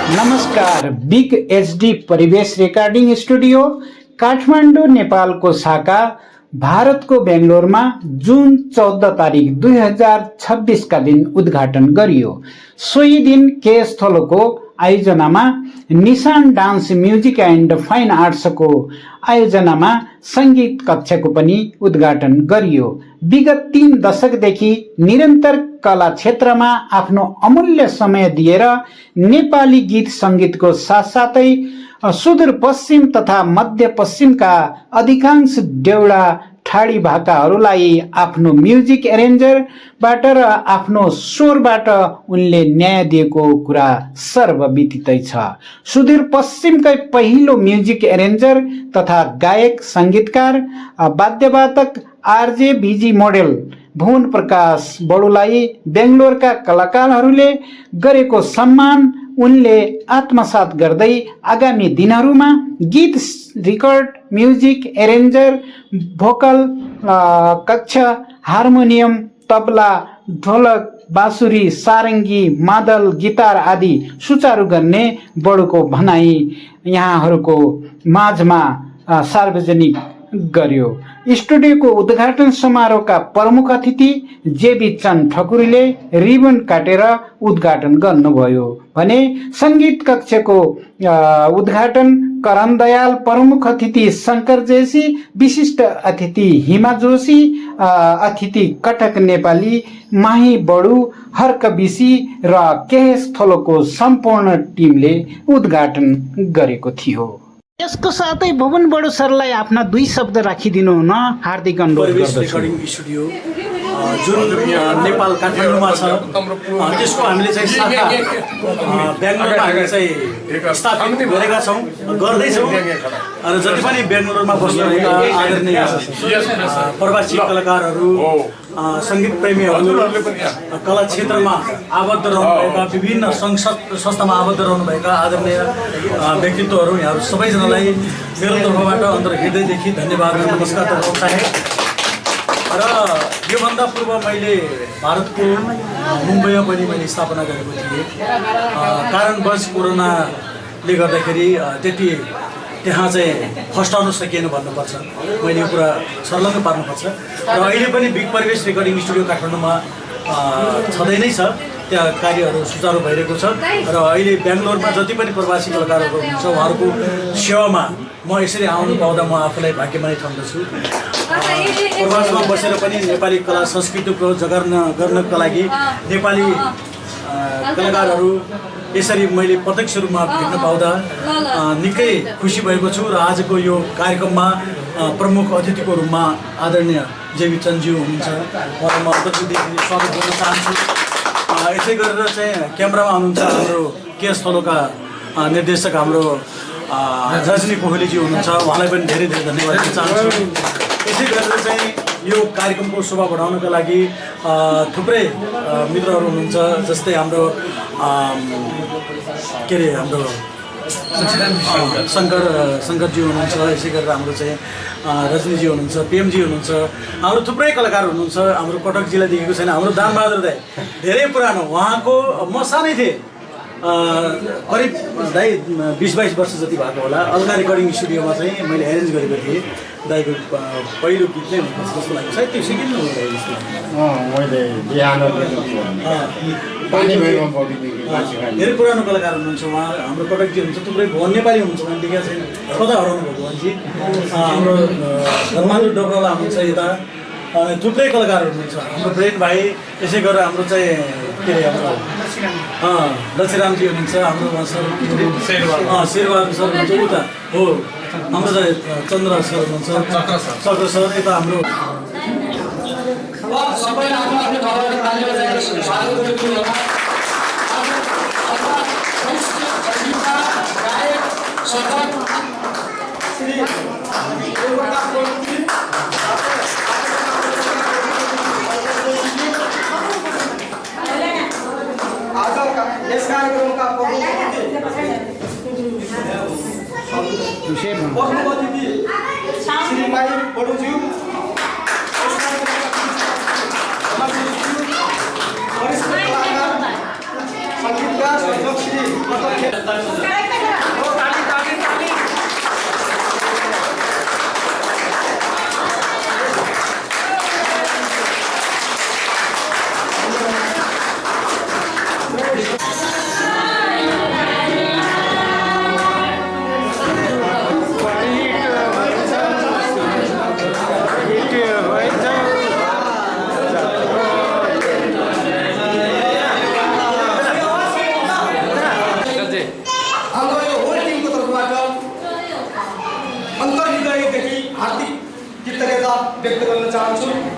नमस्कार। Big HD परिवेश recording studio Kathmandu नेपालको शाखा भारतको बेङ्गलोरमा जुन 14 तारिक 2026 का दिन उद्घाटन गरियो। सोही दिन केएस थोलोको आयोजनामा Nishan dance music and fine आर्ट्सको आयोजनामा संगीत कक्षको पनि उद्घाटन गरियो। विगत 3 दशकदेखि निरन्तर कला क्षेत्रमा आफ्नो अमूल्य समय दिएर नेपाली गीत संगीतको साथसाथै सुदूरपश्चिम तथा मध्यपश्चिमका अधिकांश देउडा ठाडी भाकाहरूलाई आफ्नो म्युजिक एरेन्जरबाट र आफ्नो स्वरबाट उनले न्याय दिएको कुरा सर्वविदितै छ। सुदूरपश्चिमकै पहिलो म्युजिक एरेन्जर तथा गायक संगीतकार वाद्यवादक आरजे बिजी मोडेल भुवन प्रकाश बडुलाई बेङ्गलोरका कलाकारहरूले गरेको सम्मान उनले आत्मसात गर्दै आगामी दिनहरूमा गीत रिकर्ड, म्युजिक एरेन्जर, भोकल कक्ष, हार्मोनियम, तबला, ढोलक, बाँसुरी, सारङ्गी, मादल, गिटार आदि सुचारू गर्ने बडुको भनाई यहाँहरूको माझमा सार्वजनिक गर्यो। स्टुडियोको उद्घाटन समारोहका प्रमुख अतिथि जेबी चन्द ठकुरीले रिबन काटेर उद्घाटन गर्नुभयो भने संगीत कक्षको उद्घाटन करण दयाल, प्रमुख अतिथि शङ्कर जेसी, विशिष्ट अतिथि हिमा जोशी, अतिथि कटक नेपाली, माही बडु, हर्क बिसी र केएस थोलोको सम्पूर्ण टिमले उद्घाटन गरेको थियो। यसको साथै भुवन बडु सरलाई आफ्ना 2 शब्द राखिदिनु हुन हार्दिक अनुरोध गर्दछु। रेकर्डिङ स्टुडियो जुन नेपाल काठमाडौँमा छ त्यसको हामीले चाहिँ शाखा बेङ्गलोरमा हामीले चाहिँ स्थापित गरेका छौँ, गर्दैछौँ र जति पनि बेङ्गलोरमा बस्नुभएका आदरणीय प्रवासी कलाकारहरू, सङ्गीत प्रेमीहरू, कला क्षेत्रमा आबद्ध रहनुभएका, विभिन्न सङ्घ संस्थामा आबद्ध रहनुभएका आदरणीय व्यक्तित्वहरू यहाँहरू सबैजनालाई मेरो तर्फबाट अन्तर्हृदयदेखि धन्यवाद र नमस्कार गर्न चाहे। र योभन्दा पूर्व मैले भारतको मुम्बईमा पनि मैले स्थापना गरेको थिएँ। कारणवश कोरोनाले गर्दाखेरि त्यति त्यहाँ चाहिँ फस्टाउन सकिएन भन्नुपर्छ, मैले यो कुरा सर्लङ्ग पार्नुपर्छ। र अहिले पनि बिग परिवेश रेकर्डिङ स्टुडियो काठमाडौँमा छँदै नै छ, त्यहाँ कार्यहरू सुचारू भइरहेको छ। र अहिले बेङ्गलोरमा जति पनि प्रवासी कलाकारहरू हुनुहुन्छ उहाँहरूको सेवामा म यसरी आउनु पाउँदा म आफूलाई भाग्यमानी ठान्दछु। प्रवासमा बसेर पनि नेपाली कला संस्कृतिको गर्नको लागि नेपाली कलाकारहरू यसरी मैले प्रत्यक्ष रूपमा भेट्न पाउँदा निकै खुसी भएको छु। र आजको यो कार्यक्रममा प्रमुख अतिथिको रूपमा आदरणीय जेबी चन्दज्यू हुनुहुन्छ, उहाँलाई म अन्तर्हृदयदेखि स्वागत गर्न चाहन्छु। यसै गरेर चाहिँ क्यामेरामा हुनुहुन्छ हाम्रो केएस थोलोका निर्देशक हाम्रो रजनी कोहलीजी हुनुहुन्छ, उहाँलाई पनि धेरै धेरै धन्यवाद दिन चाहन्छु। यसै गरेर चाहिँ यो कार्यक्रमको शोभा बढाउनका लागि थुप्रै मित्रहरू हुनुहुन्छ, जस्तै हाम्रो के अरे हाम्रो शङ्करजी हुनुहुन्छ, यसै गरेर हाम्रो चाहिँ रजनीजी हुनुहुन्छ, पिएमजी हुनुहुन्छ, हाम्रो थुप्रै कलाकार हुनुहुन्छ। हाम्रो कटक जिल्ला देखेको छैन, हाम्रो दानबहादुर दाई धेरै पुरानो, उहाँको म सानै थिएँ, करिब दाई 20-22 वर्ष जति भएको होला। अलगा रेकर्डिङ स्टुडियोमा चाहिँ मैले एरेन्ज गरेको थिएँ दाईको पहिलो गीत नै हुनुपर्छ जस्तो लाग्यो। सायद त्यो सेकेन्ड धेरै पुरानो कलाकार हुनुहुन्छ उहाँ। हाम्रो कटकजी हुनुहुन्छ, थुप्रै भुवन नेपाली हुनुहुन्छ, उहाँ देखेको छैन, कता हराउनु भयो भुवनजी। हाम्रो धनबहादुर डोब्राला हुनुहुन्छ यता, थुप्रै कलाकारहरू हुनुहुन्छ। हाम्रो ब्रेन भाइ, यसै गरेर हाम्रो चाहिँ के अरे हाम्रो लक्ष्मीरामजी हुनुहुन्छ, हाम्रो शेरबहादुर सर हुनुहुन्छ उता हो, हाम्रो चाहिँ चन्द्र सर हुनुहुन्छ, चक्र सर यता हाम्रो यस कार्यक्रमका प्रमुख अतिथि श्री माई बडुज्यू, वरिष्ठ कलाकार, सङ्गीतकार, व्यक्त गर्न चाहन्छु।